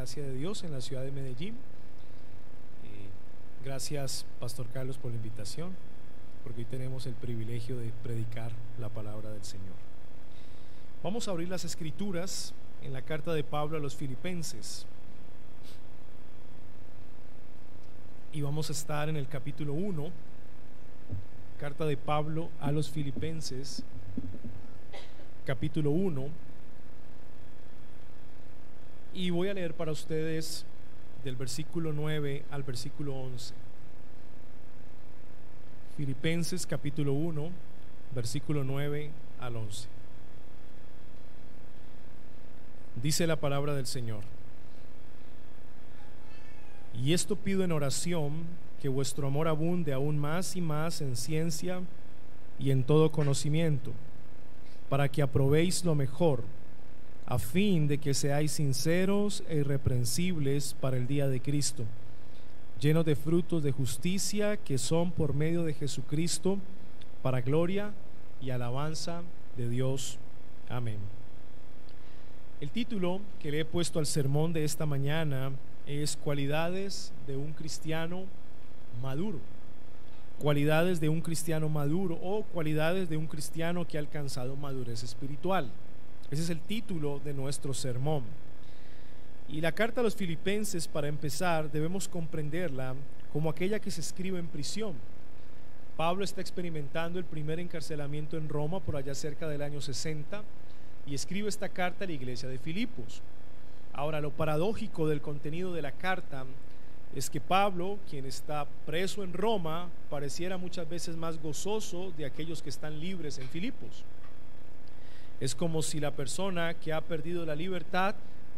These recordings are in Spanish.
gracia de Dios en la ciudad de Medellín. Gracias, Pastor Carlos, por la invitación, porque hoy tenemos el privilegio de predicar la palabra del Señor. Vamos a abrir las Escrituras en la carta de Pablo a los Filipenses, y vamos a estar en el capítulo 1, carta de Pablo a los Filipenses, capítulo 1, y voy a leer para ustedes del versículo 9 al versículo 11. Filipenses capítulo 1, versículo 9 al 11. Dice la palabra del Señor: y esto pido en oración, que vuestro amor abunde aún más y más en ciencia y en todo conocimiento, para que aprobéis lo mejor, a fin de que seáis sinceros e irreprensibles para el día de Cristo, llenos de frutos de justicia que son por medio de Jesucristo, para gloria y alabanza de Dios. Amén. El título que le he puesto al sermón de esta mañana es Cualidades de un cristiano maduro. Cualidades de un cristiano maduro, o cualidades de un cristiano que ha alcanzado madurez espiritual. Ese es el título de nuestro sermón. Y la carta a los Filipenses, para empezar, debemos comprenderla como aquella que se escribe en prisión. Pablo está experimentando el primer encarcelamiento en Roma por allá cerca del año 60 y escribe esta carta a la iglesia de Filipos. Ahora, lo paradójico del contenido de la carta es que Pablo, quien está preso en Roma, pareciera muchas veces más gozoso de aquellos que están libres en Filipos. Es como si la persona que ha perdido la libertad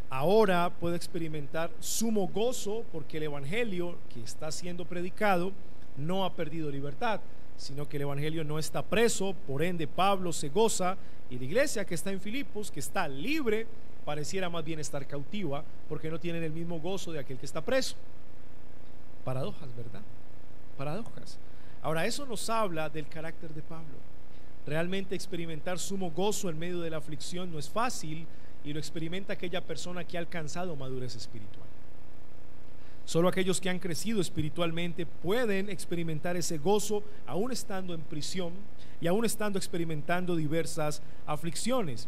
ahora puede experimentar sumo gozo porque el evangelio que está siendo predicado no ha perdido libertad, sino que el evangelio no está preso. Por ende, Pablo se goza, y la iglesia que está en Filipos, que está libre, pareciera más bien estar cautiva porque no tienen el mismo gozo de aquel que está preso. Paradojas, ¿verdad? Paradojas. Ahora, eso nos habla del carácter de Pablo. Realmente experimentar sumo gozo en medio de la aflicción no es fácil, y lo experimenta aquella persona que ha alcanzado madurez espiritual. Solo aquellos que han crecido espiritualmente pueden experimentar ese gozo aún estando en prisión y aún estando experimentando diversas aflicciones.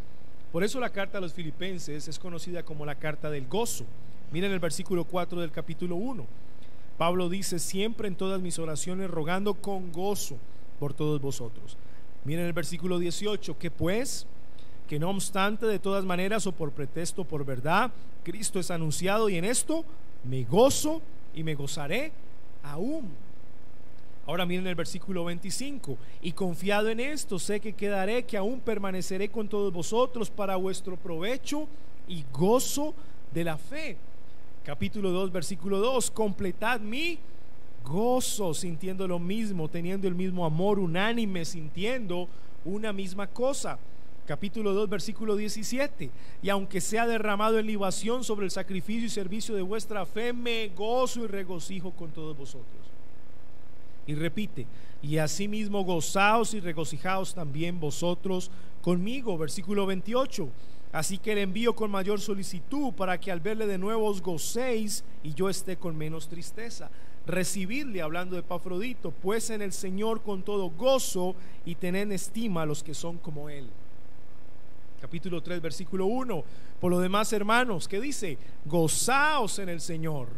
Por eso la carta a los Filipenses es conocida como la carta del gozo. Miren el versículo 4 del capítulo 1. Pablo dice: siempre en todas mis oraciones rogando con gozo por todos vosotros. Miren el versículo 18: que pues, que no obstante, de todas maneras, o por pretexto o por verdad, Cristo es anunciado, y en esto me gozo y me gozaré aún. Ahora miren el versículo 25: y confiado en esto, sé que quedaré, que aún permaneceré con todos vosotros para vuestro provecho y gozo de la fe. Capítulo 2, versículo 2: completad mi gozo, sintiendo lo mismo, teniendo el mismo amor, unánime, sintiendo una misma cosa. Capítulo 2, versículo 17: y aunque sea derramado en libación sobre el sacrificio y servicio de vuestra fe, me gozo y regocijo con todos vosotros. Y repite: y asimismo gozaos y regocijaos también vosotros conmigo. Versículo 28: así que le envío con mayor solicitud, para que al verle de nuevo os gocéis y yo esté con menos tristeza. Recibidle, hablando de Epafrodito, pues en el Señor con todo gozo, y tened en estima a los que son como él. Capítulo 3, versículo 1: por lo demás, hermanos, ¿qué dice? Gozaos en el Señor.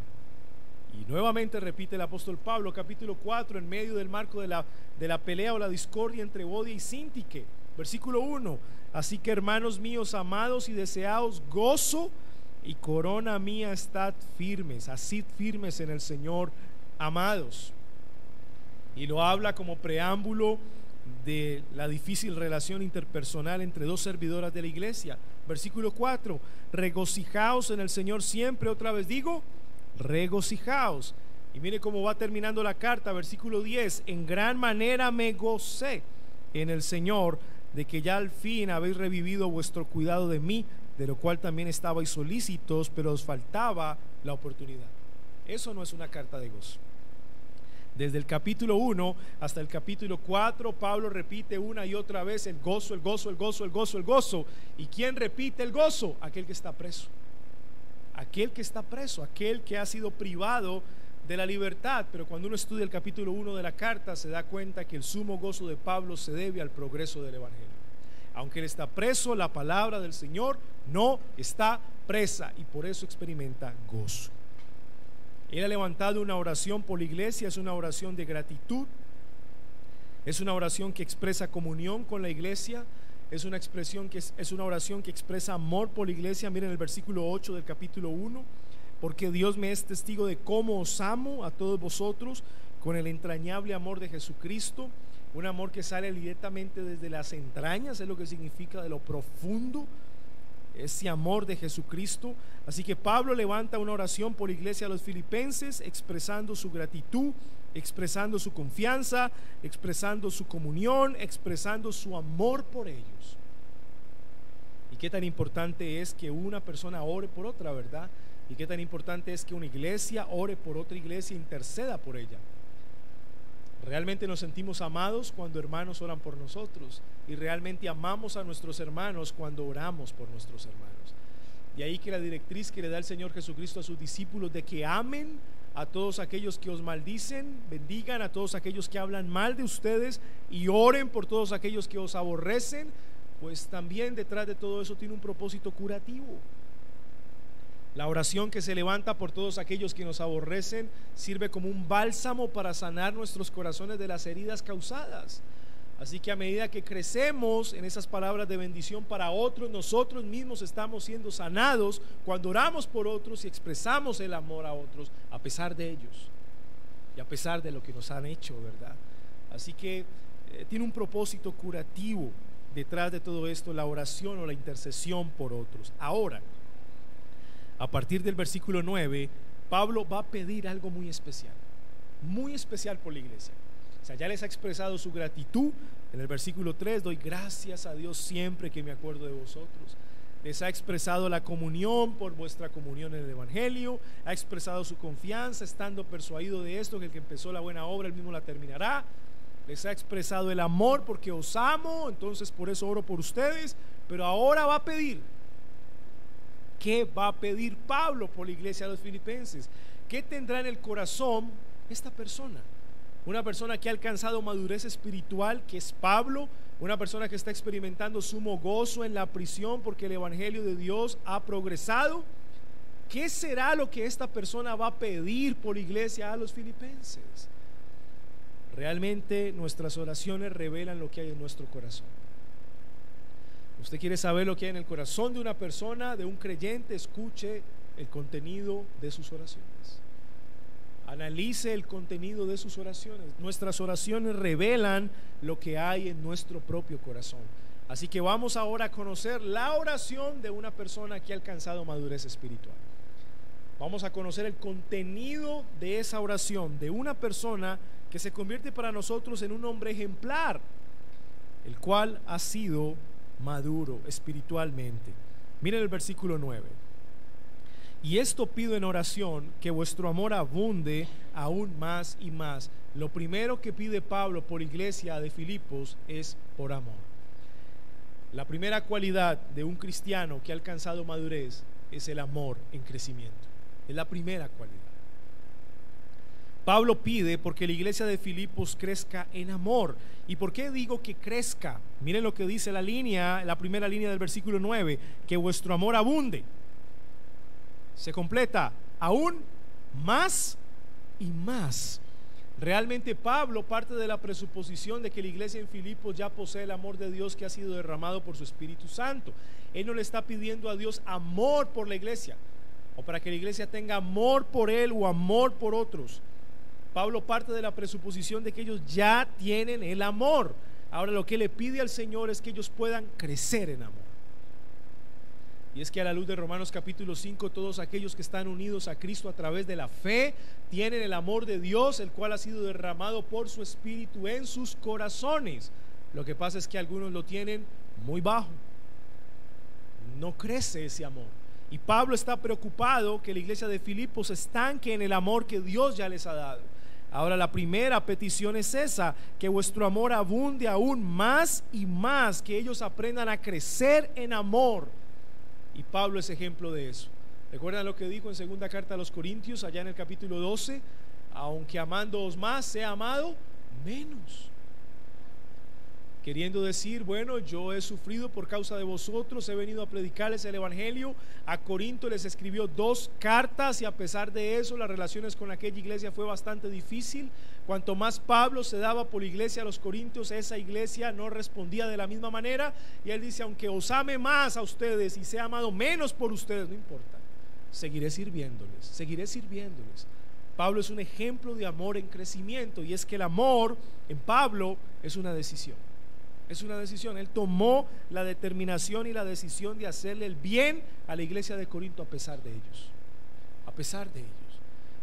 Y nuevamente repite el apóstol Pablo, capítulo 4, en medio del marco de la pelea o la discordia entre Bodia y Síntique. Versículo 1: así que, hermanos míos amados y deseados, gozo y corona mía, estad firmes, así firmes en el Señor, amados. Y lo habla como preámbulo de la difícil relación interpersonal entre dos servidoras de la iglesia. Versículo 4: regocijaos en el Señor siempre. Otra vez digo, regocijaos. Y mire cómo va terminando la carta. Versículo 10: en gran manera me gocé en el Señor, de que ya al fin habéis revivido vuestro cuidado de mí, de lo cual también estabais solícitos, pero os faltaba la oportunidad. Eso no es una carta de gozo. Desde el capítulo 1 hasta el capítulo 4, Pablo repite una y otra vez el gozo, el gozo, el gozo, el gozo, el gozo. ¿Y quién repite el gozo? Aquel que está preso. aquel que está preso, aquel que ha sido privado de la libertad. Pero cuando uno estudia el capítulo 1 de la carta, se da cuenta que el sumo gozo de Pablo se debe al progreso del evangelio. Aunque él está preso, la palabra del Señor no está presa, y por eso experimenta gozo. Él ha levantado una oración por la iglesia. Es una oración de gratitud, es una oración que expresa comunión con la iglesia, es una oración que expresa amor por la iglesia. Miren el versículo 8 del capítulo 1: porque Dios me es testigo de cómo os amo a todos vosotros con el entrañable amor de Jesucristo. Un amor que sale directamente desde las entrañas, es lo que significa, de lo profundo, ese amor de Jesucristo. Así que Pablo levanta una oración por la iglesia de los filipenses, expresando su gratitud, expresando su confianza, expresando su comunión, expresando su amor por ellos. Y qué tan importante es que una persona ore por otra, ¿verdad? Y qué tan importante es que una iglesia ore por otra iglesia e interceda por ella. Realmente nos sentimos amados cuando hermanos oran por nosotros, y realmente amamos a nuestros hermanos cuando oramos por nuestros hermanos. Y ahí que la directriz que le da el Señor Jesucristo a sus discípulos de que amen a todos aquellos que os maldicen, bendigan a todos aquellos que hablan mal de ustedes y oren por todos aquellos que os aborrecen, pues también detrás de todo eso tiene un propósito curativo. La oración que se levanta por todos aquellos que nos aborrecen sirve como un bálsamo para sanar nuestros corazones de las heridas causadas. Así que a medida que crecemos en esas palabras de bendición para otros, nosotros mismos estamos siendo sanados cuando oramos por otros y expresamos el amor a otros a pesar de ellos y a pesar de lo que nos han hecho, ¿verdad? Así que tiene un propósito curativo detrás de todo esto, la oración o la intercesión por otros. Ahora, a partir del versículo 9, Pablo va a pedir algo muy especial por la iglesia. O sea, ya les ha expresado su gratitud. En el versículo 3: doy gracias a Dios siempre que me acuerdo de vosotros. Les ha expresado la comunión por vuestra comunión en el evangelio. Ha expresado su confianza, estando persuadido de esto, que el que empezó la buena obra, él mismo la terminará. Les ha expresado el amor porque os amo, entonces por eso oro por ustedes. Pero ahora va a pedir. ¿Qué va a pedir Pablo por la iglesia de los filipenses? ¿Qué tendrá en el corazón esta persona? Una persona que ha alcanzado madurez espiritual, que es Pablo, una persona que está experimentando sumo gozo en la prisión porque el evangelio de Dios ha progresado. ¿Qué será lo que esta persona va a pedir por la iglesia a los filipenses? Realmente nuestras oraciones revelan lo que hay en nuestro corazón. Usted quiere saber lo que hay en el corazón de una persona, de un creyente, escuche el contenido de sus oraciones. Analice el contenido de sus oraciones. Nuestras oraciones revelan lo que hay en nuestro propio corazón. Así que vamos ahora a conocer la oración de una persona que ha alcanzado madurez espiritual. Vamos a conocer el contenido de esa oración de una persona que se convierte para nosotros en un hombre ejemplar, el cual ha sido maduro espiritualmente. Miren el versículo 9: y esto pido en oración, que vuestro amor abunde aún más y más. Lo primero que pide Pablo por la iglesia de Filipos es por amor. La primera cualidad de un cristiano que ha alcanzado madurez es el amor en crecimiento. Es la primera cualidad. Pablo pide porque la iglesia de Filipos crezca en amor. ¿Y por qué digo que crezca? Miren lo que dice la primera línea del versículo 9: que vuestro amor abunde. Se completa: aún más y más. Realmente Pablo parte de la presuposición de que la iglesia en Filipos ya posee el amor de Dios que ha sido derramado por su Espíritu Santo. Él no le está pidiendo a Dios amor por la iglesia, o para que la iglesia tenga amor por él o amor por otros. Pablo parte de la presuposición de que ellos ya tienen el amor. Ahora lo que le pide al Señor es que ellos puedan crecer en amor. Y es que a la luz de Romanos capítulo 5, todos aquellos que están unidos a Cristo a través de la fe tienen el amor de Dios, el cual ha sido derramado por su Espíritu en sus corazones. Lo que pasa es que algunos lo tienen muy bajo. No crece ese amor. Y Pablo está preocupado que la iglesia de Filipos se estanque en el amor que Dios ya les ha dado. Ahora la primera petición es esa: que vuestro amor abunde aún más y más, que ellos aprendan a crecer en amor. Y Pablo es ejemplo de eso. ¿Recuerdan lo que dijo en segunda carta a los Corintios, allá en el capítulo 12? Aunque amándoos más, sea amado menos. Queriendo decir, bueno, yo he sufrido por causa de vosotros, he venido a predicarles el evangelio. A Corinto les escribió 2 cartas y a pesar de eso las relaciones con aquella iglesia fue bastante difícil. Cuanto más Pablo se daba por la iglesia a los corintios, esa iglesia no respondía de la misma manera, y él dice, aunque os ame más a ustedes y sea amado menos por ustedes, no importa, seguiré sirviéndoles, seguiré sirviéndoles. Pablo es un ejemplo de amor en crecimiento, y es que el amor en Pablo es una decisión. Es una decisión. Él tomó la determinación y la decisión de hacerle el bien a la iglesia de Corinto a pesar de ellos. A pesar de ellos.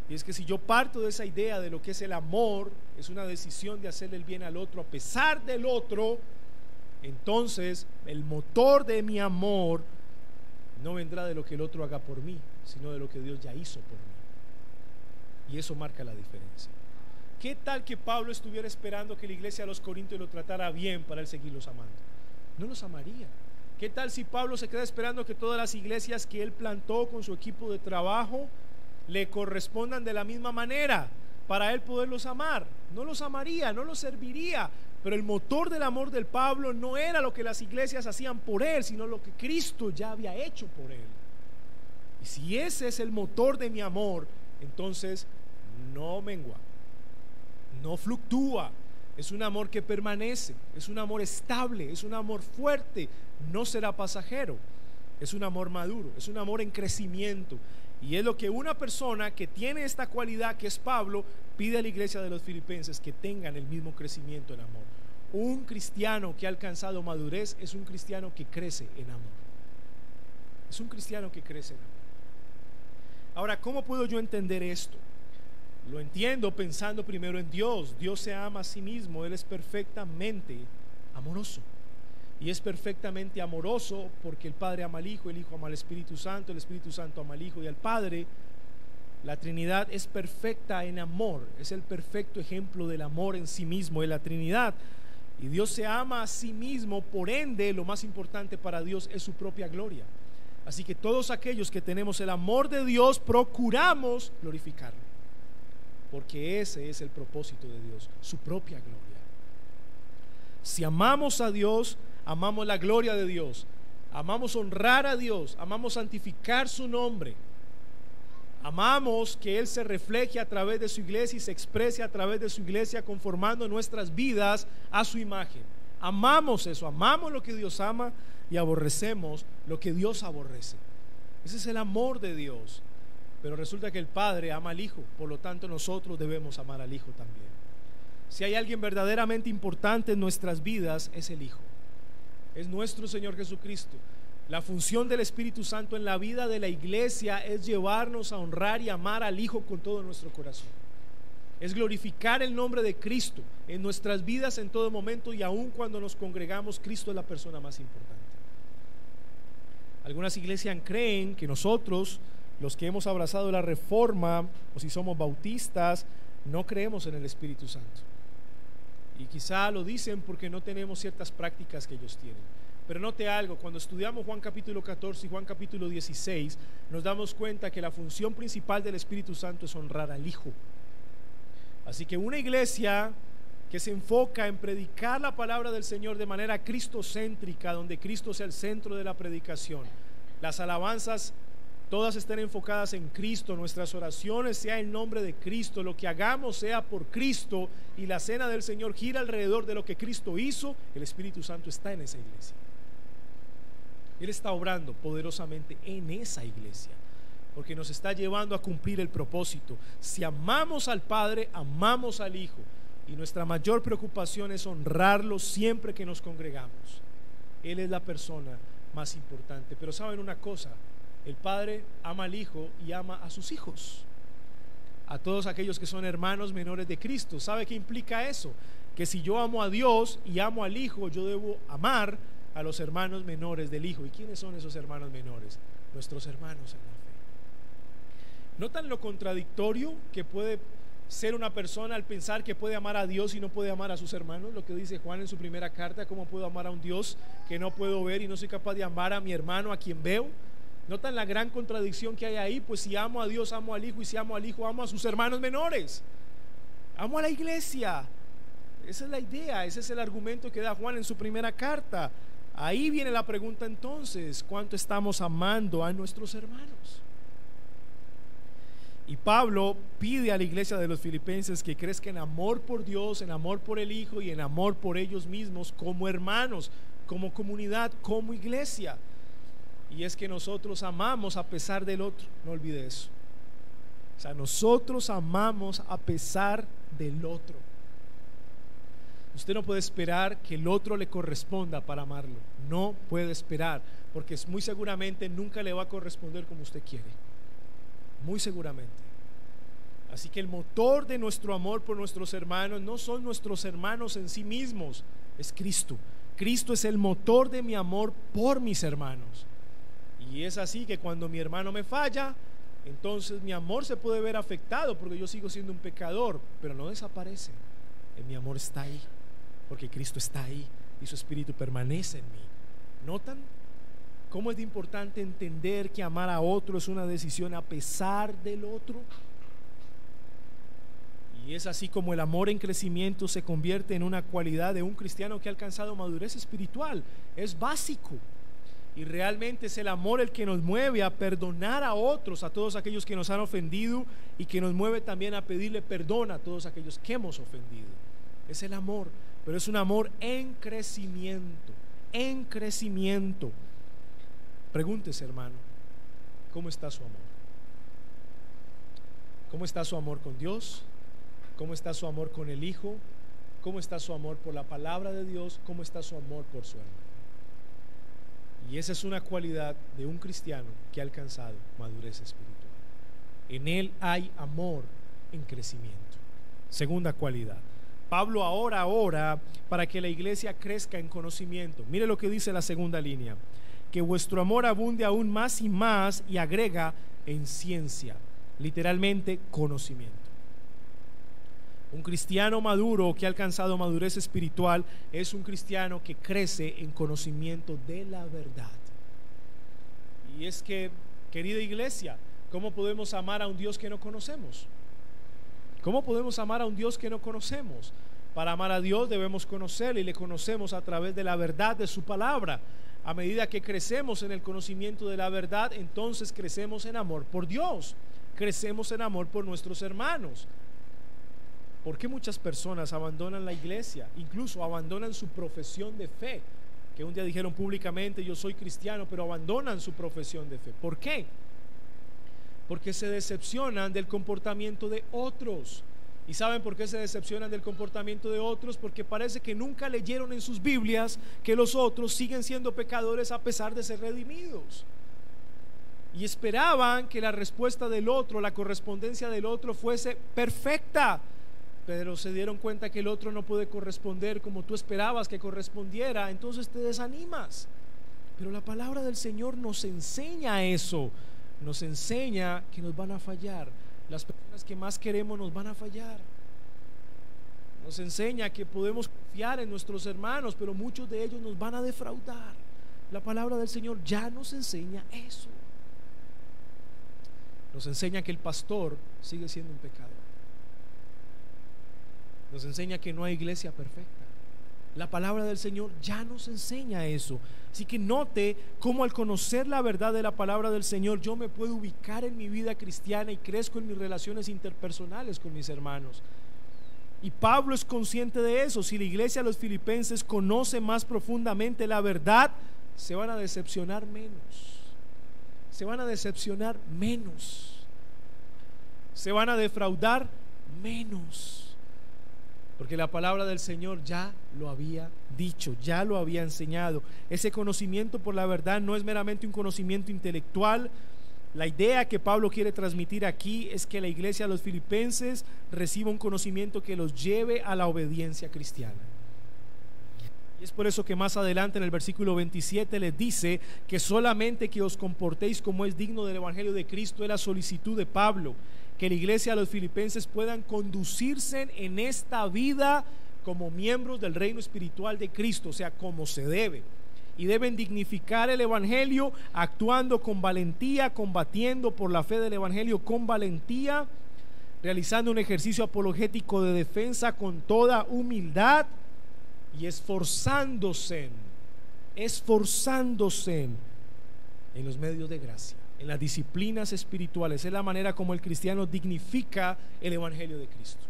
Y es que si yo parto de esa idea de lo que es el amor, es una decisión de hacerle el bien al otro a pesar del otro, entonces el motor de mi amor no vendrá de lo que el otro haga por mí, sino de lo que Dios ya hizo por mí. Y eso marca la diferencia. ¿Qué tal que Pablo estuviera esperando que la iglesia de los Corintios lo tratara bien para él seguirlos amando? No los amaría. ¿Qué tal si Pablo se queda esperando que todas las iglesias que él plantó con su equipo de trabajo le correspondan de la misma manera para él poderlos amar? No los amaría, no los serviría. Pero el motor del amor del Pablo no era lo que las iglesias hacían por él, sino lo que Cristo ya había hecho por él. Y si ese es el motor de mi amor, entonces no mengua, no fluctúa. Es un amor que permanece, es un amor estable, es un amor fuerte, no será pasajero. Es un amor maduro, es un amor en crecimiento. Y es lo que una persona que tiene esta cualidad, que es Pablo, pide a la iglesia de los filipenses, que tengan el mismo crecimiento en amor. Un cristiano que ha alcanzado madurez es un cristiano que crece en amor. Es un cristiano que crece en amor. Ahora, ¿cómo puedo yo entender esto? Lo entiendo pensando primero en Dios. Dios se ama a sí mismo, Él es perfectamente amoroso. Y es perfectamente amoroso porque el Padre ama al Hijo, el Hijo ama al Espíritu Santo, el Espíritu Santo ama al Hijo y al Padre. La Trinidad es perfecta en amor, es el perfecto ejemplo del amor en sí mismo, de la Trinidad. Y Dios se ama a sí mismo, por ende, lo más importante para Dios es su propia gloria. Así que todos aquellos que tenemos el amor de Dios, procuramos glorificarlo, porque ese es el propósito de Dios, su propia gloria. Si amamos a Dios, amamos la gloria de Dios, amamos honrar a Dios, amamos santificar su nombre, amamos que Él se refleje a través de su iglesia y se exprese a través de su iglesia, conformando nuestras vidas a su imagen. Amamos eso, amamos lo que Dios ama y aborrecemos lo que Dios aborrece. Ese es el amor de Dios. Pero resulta que el Padre ama al Hijo, por lo tanto nosotros debemos amar al Hijo también. Si hay alguien verdaderamente importante en nuestras vidas, es el Hijo, es nuestro Señor Jesucristo. La función del Espíritu Santo en la vida de la iglesia es llevarnos a honrar y amar al Hijo con todo nuestro corazón. Es glorificar el nombre de Cristo en nuestras vidas en todo momento, y aun cuando nos congregamos, Cristo es la persona más importante. Algunas iglesias creen que nosotros, los que hemos abrazado la Reforma, o si somos bautistas, no creemos en el Espíritu Santo. Y quizá lo dicen porque no tenemos ciertas prácticas que ellos tienen. Pero note algo, cuando estudiamos Juan capítulo 14 y Juan capítulo 16, nos damos cuenta que la función principal del Espíritu Santo es honrar al Hijo. Así que una iglesia que se enfoca en predicar la palabra del Señor de manera cristocéntrica, donde Cristo sea el centro de la predicación, las alabanzas todas estén enfocadas en Cristo, nuestras oraciones sea en nombre de Cristo, lo que hagamos sea por Cristo, y la cena del Señor gira alrededor de lo que Cristo hizo, el Espíritu Santo está en esa iglesia. Él está obrando poderosamente en esa iglesia, porque nos está llevando a cumplir el propósito. Si amamos al Padre, amamos al Hijo, y nuestra mayor preocupación es honrarlo siempre que nos congregamos. Él es la persona más importante. Pero ¿saben una cosa? El Padre ama al Hijo y ama a sus hijos, a todos aquellos que son hermanos menores de Cristo. ¿Sabe qué implica eso? Que si yo amo a Dios y amo al Hijo, yo debo amar a los hermanos menores del Hijo. ¿Y quiénes son esos hermanos menores? Nuestros hermanos en la fe. ¿Notan lo contradictorio que puede ser una persona al pensar que puede amar a Dios y no puede amar a sus hermanos? Lo que dice Juan en su primera carta: ¿cómo puedo amar a un Dios que no puedo ver y no soy capaz de amar a mi hermano a quien veo? ¿Notan la gran contradicción que hay ahí? Pues si amo a Dios, amo al Hijo, y si amo al Hijo, amo a sus hermanos menores. Amo a la iglesia. Esa es la idea, ese es el argumento que da Juan en su primera carta. Ahí viene la pregunta entonces: ¿cuánto estamos amando a nuestros hermanos? Y Pablo pide a la iglesia de los filipenses que crezca en amor por Dios, en amor por el Hijo y en amor por ellos mismos como hermanos, como comunidad, como iglesia. Y es que nosotros amamos a pesar del otro, no olvide eso. O sea, nosotros amamos a pesar del otro. Usted no puede esperar que el otro le corresponda para amarlo. No puede esperar, porque muy seguramente nunca le va a corresponder como usted quiere. Muy seguramente. Así que el motor de nuestro amor por nuestros hermanos no son nuestros hermanos en sí mismos, es Cristo. Cristo es el motor de mi amor por mis hermanos. Y es así que cuando mi hermano me falla, entonces mi amor se puede ver afectado, porque yo sigo siendo un pecador, pero no desaparece. Mi amor está ahí, porque Cristo está ahí y su Espíritu permanece en mí. ¿Notan cómo es de importante entender que amar a otro es una decisión a pesar del otro? Y es así como el amor en crecimiento se convierte en una cualidad de un cristiano que ha alcanzado madurez espiritual. Es básico. Y realmente es el amor el que nos mueve a perdonar a otros, a todos aquellos que nos han ofendido, y que nos mueve también a pedirle perdón a todos aquellos que hemos ofendido. Es el amor, pero es un amor en crecimiento, en crecimiento. Pregúntese, hermano, ¿cómo está su amor? ¿Cómo está su amor con Dios? ¿Cómo está su amor con el Hijo? ¿Cómo está su amor por la palabra de Dios? ¿Cómo está su amor por su hermano? Y esa es una cualidad de un cristiano que ha alcanzado madurez espiritual. En él hay amor en crecimiento. Segunda cualidad. Pablo ahora ora para que la iglesia crezca en conocimiento. Mire lo que dice la segunda línea: que vuestro amor abunde aún más, y agrega en ciencia, literalmente conocimiento. Un cristiano maduro que ha alcanzado madurez espiritual es un cristiano que crece en conocimiento de la verdad. Y es que, querida iglesia, ¿cómo podemos amar a un Dios que no conocemos? ¿Cómo podemos amar a un Dios que no conocemos? Para amar a Dios debemos conocerle, y le conocemos a través de la verdad de su palabra. A medida que crecemos en el conocimiento de la verdad, entonces crecemos en amor por Dios, crecemos en amor por nuestros hermanos. ¿Por qué muchas personas abandonan la iglesia? Incluso abandonan su profesión de fe, que un día dijeron públicamente: yo soy cristiano, pero abandonan su profesión de fe. ¿Por qué? Porque se decepcionan del comportamiento de otros. ¿Y saben por qué se decepcionan del comportamiento de otros? Porque parece que nunca leyeron en sus Biblias que los otros siguen siendo pecadores a pesar de ser redimidos. Y esperaban que la respuesta del otro, la correspondencia del otro fuese perfecta, pero se dieron cuenta que el otro no puede corresponder como tú esperabas que correspondiera. Entonces te desanimas. Pero la palabra del Señor nos enseña eso. Nos enseña que nos van a fallar. Las personas que más queremos nos van a fallar. Nos enseña que podemos confiar en nuestros hermanos, pero muchos de ellos nos van a defraudar. La palabra del Señor ya nos enseña eso. Nos enseña que el pastor sigue siendo un pecador. Nos enseña que no hay iglesia perfecta. La palabra del Señor ya nos enseña eso. Así que note cómo al conocer la verdad de la palabra del Señor, yo me puedo ubicar en mi vida cristiana y crezco en mis relaciones interpersonales con mis hermanos. Y Pablo es consciente de eso. Si la iglesia de los filipenses conoce más profundamente la verdad, se van a decepcionar menos. Se van a decepcionar menos. Se van a defraudar menos. Porque la palabra del Señor ya lo había dicho, ya lo había enseñado. Ese conocimiento por la verdad no es meramente un conocimiento intelectual. La idea que Pablo quiere transmitir aquí es que la iglesia de los filipenses reciba un conocimiento que los lleve a la obediencia cristiana. Y es por eso que más adelante en el versículo 27 les dice que solamente que os comportéis como es digno del evangelio de Cristo es la solicitud de Pablo. Que la iglesia de los filipenses puedan conducirse en esta vida como miembros del reino espiritual de Cristo, o sea, como se debe. y deben dignificar el evangelio actuando con valentía, combatiendo por la fe del evangelio con valentía, realizando un ejercicio apologético de defensa con toda humildad y esforzándose en los medios de gracia, en las disciplinas espirituales. Es la manera como el cristiano dignifica el evangelio de Cristo.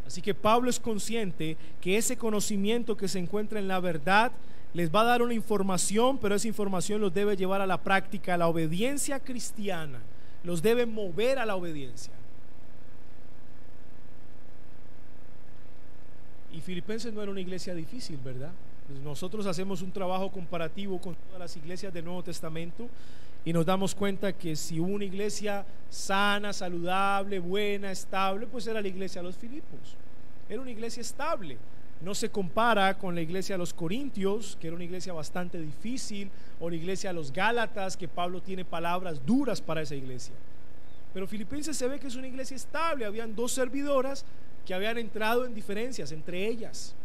Así que Pablo es consciente que ese conocimiento que se encuentra en la verdad les va a dar una información, pero esa información los debe llevar a la práctica, a la obediencia cristiana, los debe mover a la obediencia. Y Filipenses no era una iglesia difícil, ¿verdad? Pues nosotros hacemos un trabajo comparativo con todas las iglesias del Nuevo Testamento y nos damos cuenta que si una iglesia sana, saludable, buena, estable, pues era la iglesia de los Filipos. Era una iglesia estable. No se compara con la iglesia de los Corintios, que era una iglesia bastante difícil, o la iglesia de los Gálatas, que Pablo tiene palabras duras para esa iglesia. Pero Filipenses se ve que es una iglesia estable. Habían dos servidoras que habían entrado en diferencias entre ellas,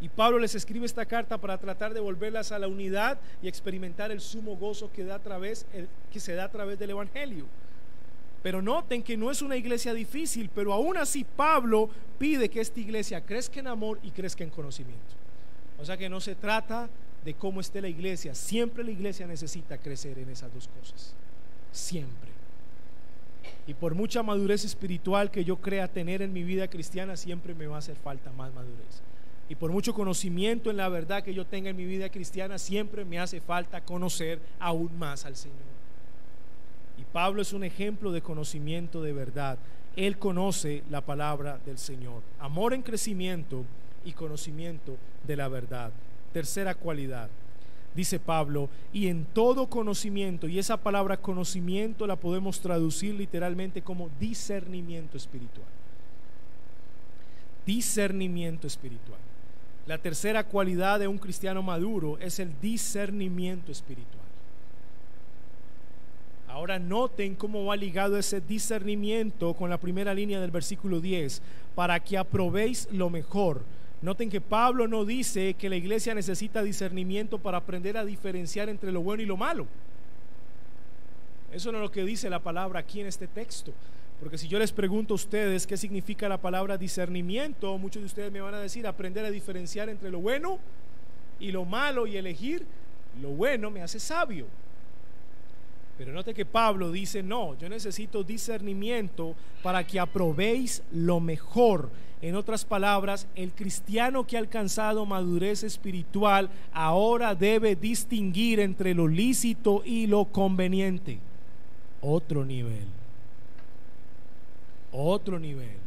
y Pablo les escribe esta carta para tratar de volverlas a la unidad y experimentar el sumo gozo que se da a través del evangelio. Pero noten que no es una iglesia difícil, pero aún así Pablo pide que esta iglesia crezca en amor y crezca en conocimiento. O sea que no se trata de cómo esté la iglesia, siempre la iglesia necesita crecer en esas dos cosas, siempre. Y por mucha madurez espiritual que yo crea tener en mi vida cristiana, siempre me va a hacer falta más madurez. Y por mucho conocimiento en la verdad que yo tenga en mi vida cristiana, siempre me hace falta conocer aún más al Señor. Y Pablo es un ejemplo de conocimiento de verdad. Él conoce la palabra del Señor. Amor en crecimiento y conocimiento de la verdad. Tercera cualidad, dice Pablo, y en todo conocimiento, y esa palabra conocimiento la podemos traducir literalmente como discernimiento espiritual. Discernimiento espiritual. La tercera cualidad de un cristiano maduro es el discernimiento espiritual. Ahora noten cómo va ligado ese discernimiento con la primera línea del versículo 10, para que aprobéis lo mejor. Noten que Pablo no dice que la iglesia necesita discernimiento para aprender a diferenciar entre lo bueno y lo malo. Eso no es lo que dice la palabra aquí en este texto. Porque si yo les pregunto a ustedes qué significa la palabra discernimiento, muchos de ustedes me van a decir aprender a diferenciar entre lo bueno y lo malo, y elegir lo bueno me hace sabio. Pero note que Pablo dice no, yo necesito discernimiento para que aprobéis lo mejor. En otras palabras, el cristiano que ha alcanzado madurez espiritual ahora debe distinguir entre lo lícito y lo conveniente. Otro nivel. Otro nivel.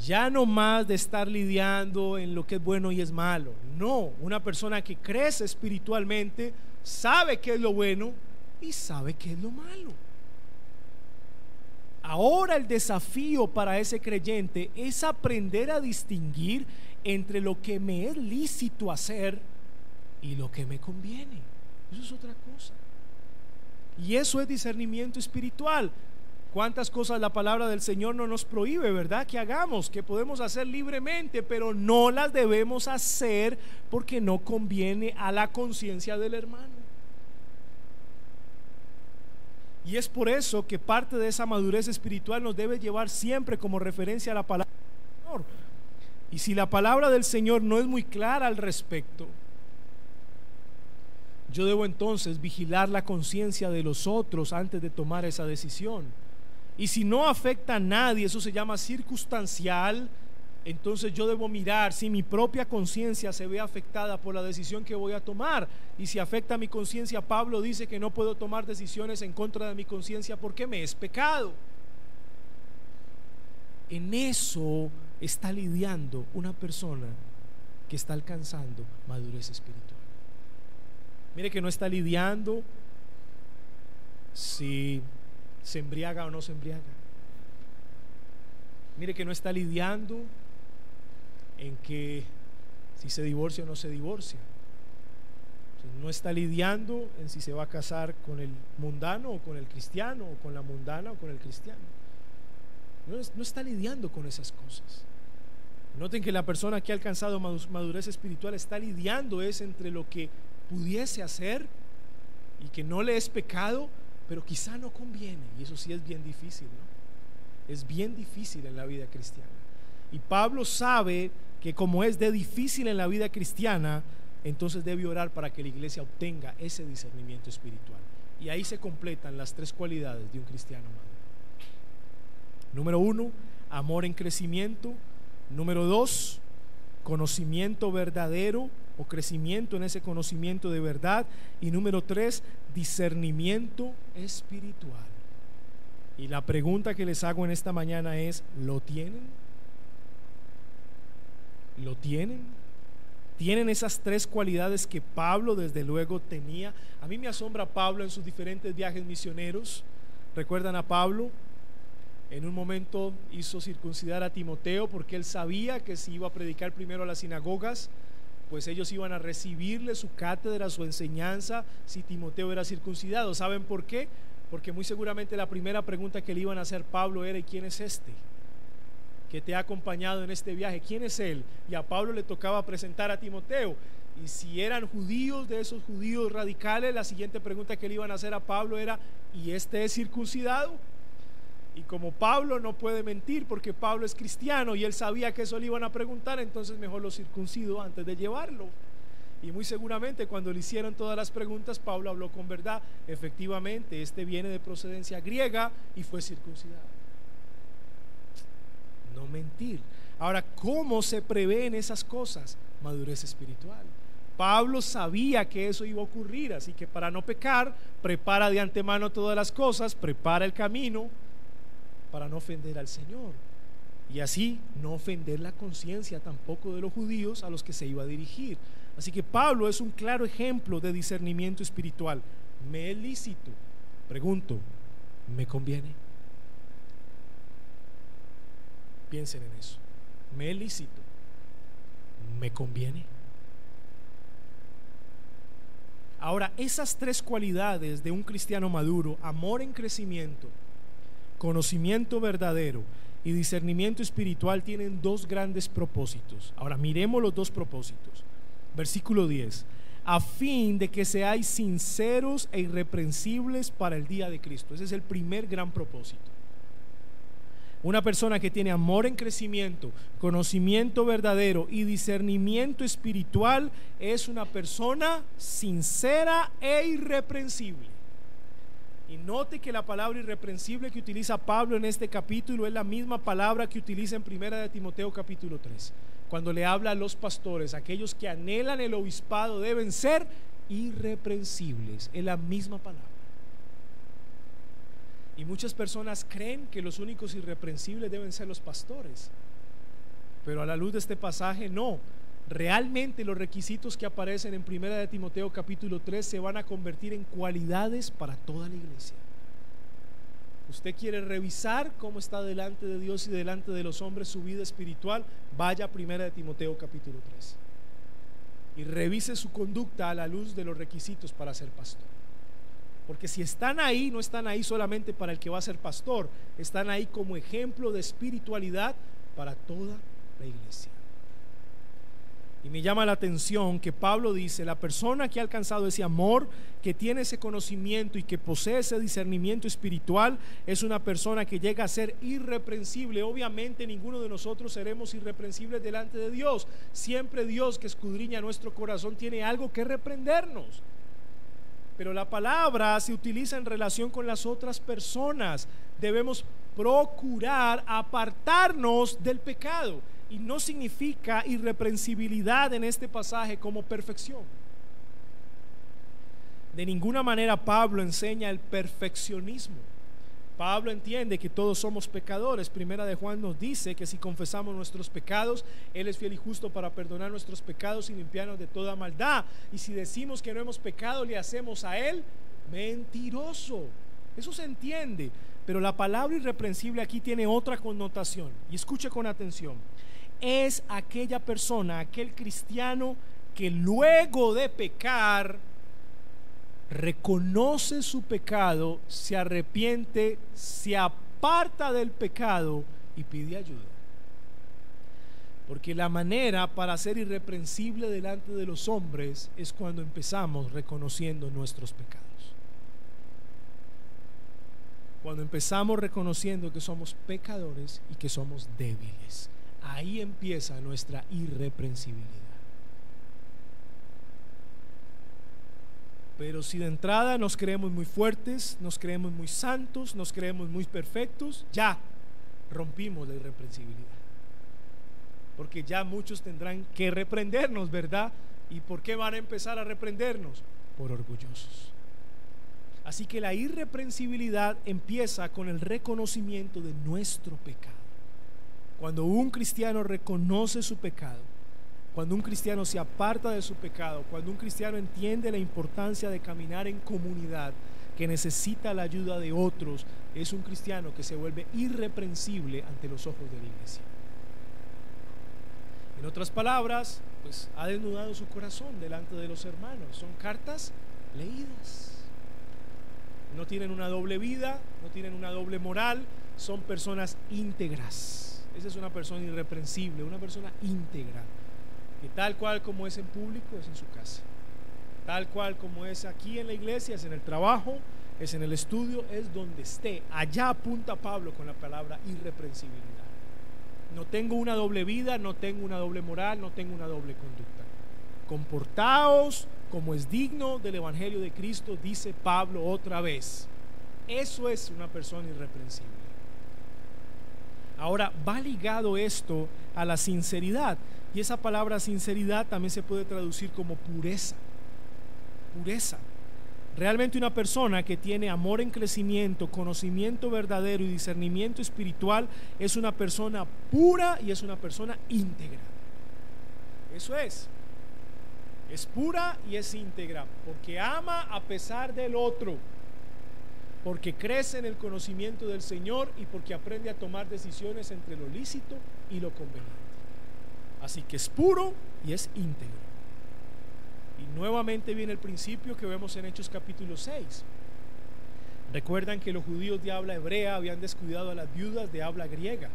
Ya no más de estar lidiando en lo que es bueno y es malo. No, una persona que crece espiritualmente sabe qué es lo bueno y sabe qué es lo malo. Ahora el desafío para ese creyente es aprender a distinguir entre lo que me es lícito hacer y lo que me conviene. Eso es otra cosa. Y eso es discernimiento espiritual. ¿Cuántas cosas la palabra del Señor no nos prohíbe, verdad? Que hagamos, que podemos hacer libremente, pero no las debemos hacer porque no conviene a la conciencia del hermano. Y es por eso que parte de esa madurez espiritual nos debe llevar siempre como referencia a la palabra del Señor. Y si la palabra del Señor no es muy clara al respecto, yo debo entonces vigilar la conciencia de los otros antes de tomar esa decisión. Y si no afecta a nadie, eso se llama circunstancial, entonces yo debo mirar si mi propia conciencia se ve afectada por la decisión que voy a tomar. Y si afecta a mi conciencia, Pablo dice que no puedo tomar decisiones en contra de mi conciencia porque me es pecado. En eso está lidiando una persona que está alcanzando madurez espiritual. Mire que no está lidiando si se embriaga o no se embriaga. Mire que no está lidiando en que si se divorcia o no se divorcia. No está lidiando en si se va a casar con el mundano o con el cristiano, o con la mundana o con el cristiano. No está lidiando con esas cosas. Noten que la persona que ha alcanzado madurez espiritual está lidiando es entre lo que pudiese hacer y que no le es pecado, pero quizá no conviene, y eso sí es bien difícil, ¿no? Es bien difícil en la vida cristiana. Y Pablo sabe que como es de difícil en la vida cristiana, entonces debe orar para que la iglesia obtenga ese discernimiento espiritual. Y ahí se completan las tres cualidades de un cristiano maduro. Número 1, amor en crecimiento. Número 2, conocimiento verdadero o crecimiento en ese conocimiento de verdad. Y número 3, discernimiento espiritual. Y la pregunta que les hago en esta mañana es: ¿lo tienen? ¿Lo tienen? ¿Tienen esas tres cualidades que Pablo desde luego tenía? A mí me asombra Pablo en sus diferentes viajes misioneros. ¿Recuerdan a Pablo? En un momento hizo circuncidar a Timoteo porque él sabía que si iba a predicar primero a las sinagogas, pues ellos iban a recibirle su cátedra, su enseñanza, si Timoteo era circuncidado. ¿Saben por qué? Porque muy seguramente la primera pregunta que le iban a hacer Pablo era: ¿y quién es este que te ha acompañado en este viaje? ¿Quién es él? Y a Pablo le tocaba presentar a Timoteo. Y si eran judíos, de esos judíos radicales, la siguiente pregunta que le iban a hacer a Pablo era: ¿y este es circuncidado? Y como Pablo no puede mentir porque Pablo es cristiano y él sabía que eso le iban a preguntar, entonces mejor lo circuncido antes de llevarlo. Y muy seguramente cuando le hicieron todas las preguntas, Pablo habló con verdad. Efectivamente, este viene de procedencia griega y fue circuncidado. No mentir. Ahora, ¿cómo se prevén esas cosas? Madurez espiritual. Pablo sabía que eso iba a ocurrir, así que para no pecar, prepara de antemano todas las cosas, prepara el camino para no ofender al Señor, y así no ofender la conciencia tampoco de los judíos a los que se iba a dirigir. Así que Pablo es un claro ejemplo de discernimiento espiritual. ¿Me es lícito? Pregunto, ¿me conviene? Piensen en eso. ¿Me es lícito? ¿Me conviene? Ahora, esas tres cualidades de un cristiano maduro: amor en crecimiento, conocimiento verdadero y discernimiento espiritual, tienen dos grandes propósitos. Ahora miremos los dos propósitos. Versículo 10: a fin de que seáis sinceros e irreprensibles para el día de Cristo. Ese es el primer gran propósito. Una persona que tiene amor en crecimiento, conocimiento verdadero y discernimiento espiritual es una persona sincera e irreprensible. Y note que la palabra irreprensible que utiliza Pablo en este capítulo es la misma palabra que utiliza en 1 de Timoteo capítulo 3, cuando le habla a los pastores: aquellos que anhelan el obispado deben ser irreprensibles. Es la misma palabra. Y muchas personas creen que los únicos irreprensibles deben ser los pastores, pero a la luz de este pasaje no. Realmente los requisitos que aparecen en 1 de Timoteo capítulo 3 se van a convertir en cualidades para toda la iglesia. Usted quiere revisar cómo está delante de Dios y delante de los hombres su vida espiritual, vaya a 1 de Timoteo capítulo 3 y revise su conducta a la luz de los requisitos para ser pastor. Porque si están ahí, no están ahí solamente para el que va a ser pastor, están ahí como ejemplo de espiritualidad para toda la iglesia. Y me llama la atención que Pablo dice: la persona que ha alcanzado ese amor, que tiene ese conocimiento y que posee ese discernimiento espiritual, es una persona que llega a ser irreprensible. Obviamente ninguno de nosotros seremos irreprensibles delante de Dios. Siempre Dios, que escudriña nuestro corazón, tiene algo que reprendernos. Pero la palabra se utiliza en relación con las otras personas. Debemos procurar apartarnos del pecado. Y no significa irreprensibilidad en este pasaje como perfección. De ninguna manera Pablo enseña el perfeccionismo. Pablo entiende que todos somos pecadores. Primera de Juan nos dice que si confesamos nuestros pecados, Él es fiel y justo para perdonar nuestros pecados y limpiarnos de toda maldad. Y si decimos que no hemos pecado, le hacemos a Él mentiroso. Eso se entiende. Pero la palabra irreprensible aquí tiene otra connotación. Y escuche con atención. Es aquella persona, aquel cristiano que luego de pecar reconoce su pecado, se arrepiente, se aparta del pecado y pide ayuda. Porque la manera para ser irreprensible delante de los hombres es cuando empezamos reconociendo nuestros pecados. Cuando empezamos reconociendo que somos pecadores y que somos débiles. Ahí empieza nuestra irreprensibilidad. Pero si de entrada nos creemos muy fuertes, nos creemos muy santos, nos creemos muy perfectos, ya rompimos la irreprensibilidad. Porque ya muchos tendrán que reprendernos, ¿verdad? ¿Y por qué van a empezar a reprendernos? Por orgullosos. Así que la irreprensibilidad empieza con el reconocimiento de nuestro pecado. Cuando un cristiano reconoce su pecado, cuando un cristiano se aparta de su pecado, cuando un cristiano entiende la importancia de caminar en comunidad, que necesita la ayuda de otros, es un cristiano que se vuelve irreprensible ante los ojos de la iglesia. En otras palabras, pues ha desnudado su corazón delante de los hermanos. Son cartas leídas. No tienen una doble vida, no tienen una doble moral, son personas íntegras. Esa es una persona irreprensible, una persona íntegra, que tal cual como es en público es en su casa, tal cual como es aquí en la iglesia, es en el trabajo, es en el estudio, es donde esté. Allá apunta Pablo con la palabra irreprensibilidad. No tengo una doble vida, no tengo una doble moral, no tengo una doble conducta. Comportaos como es digno del evangelio de Cristo, dice Pablo otra vez. Eso es una persona irreprensible. Ahora va ligado esto a la sinceridad, y esa palabra sinceridad también se puede traducir como pureza. Pureza. Realmente una persona que tiene amor en crecimiento, conocimiento verdadero y discernimiento espiritual es una persona pura y es una persona íntegra. Eso es pura y es íntegra, porque ama a pesar del otro, porque crece en el conocimiento del Señor y porque aprende a tomar decisiones entre lo lícito y lo conveniente. Así que es puro y es íntegro. Y nuevamente viene el principio que vemos en Hechos capítulo 6. Recuerdan que los judíos de habla hebrea habían descuidado a las viudas de habla griega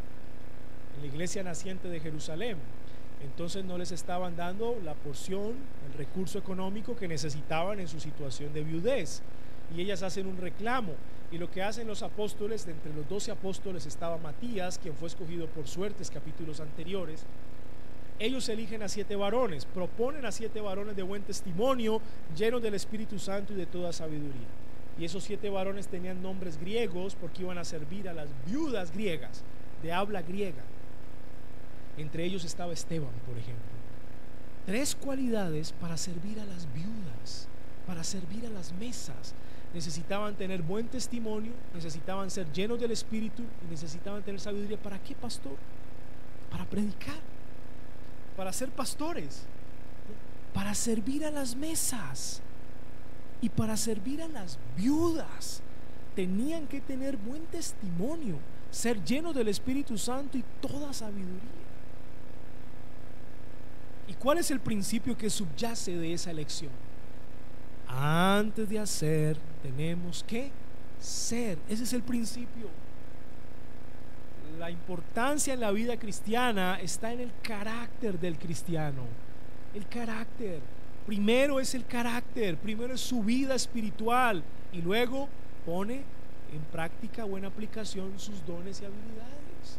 en la iglesia naciente de Jerusalén. Entonces no les estaban dando la porción, el recurso económico que necesitaban en su situación de viudez. Y ellas hacen un reclamo. Y lo que hacen los apóstoles, de entre los 12 apóstoles estaba Matías, quien fue escogido por suertes capítulos anteriores. Ellos eligen a 7 varones, proponen a 7 varones de buen testimonio, llenos del Espíritu Santo y de toda sabiduría. Y esos 7 varones tenían nombres griegos porque iban a servir a las viudas griegas, de habla griega. Entre ellos estaba Esteban, por ejemplo. 3 cualidades para servir a las viudas, para servir a las mesas. Necesitaban tener buen testimonio, necesitaban ser llenos del Espíritu y necesitaban tener sabiduría. ¿Para qué, pastor? Para predicar, para ser pastores, para servir a las mesas y para servir a las viudas. Tenían que tener buen testimonio, ser llenos del Espíritu Santo y toda sabiduría. ¿Y cuál es el principio que subyace de esa elección? Antes de hacer, tenemos que ser. Ese es el principio. La importancia en la vida cristiana está en el carácter del cristiano. El carácter. Primero es el carácter, primero es su vida espiritual y luego pone en práctica o en aplicación sus dones y habilidades.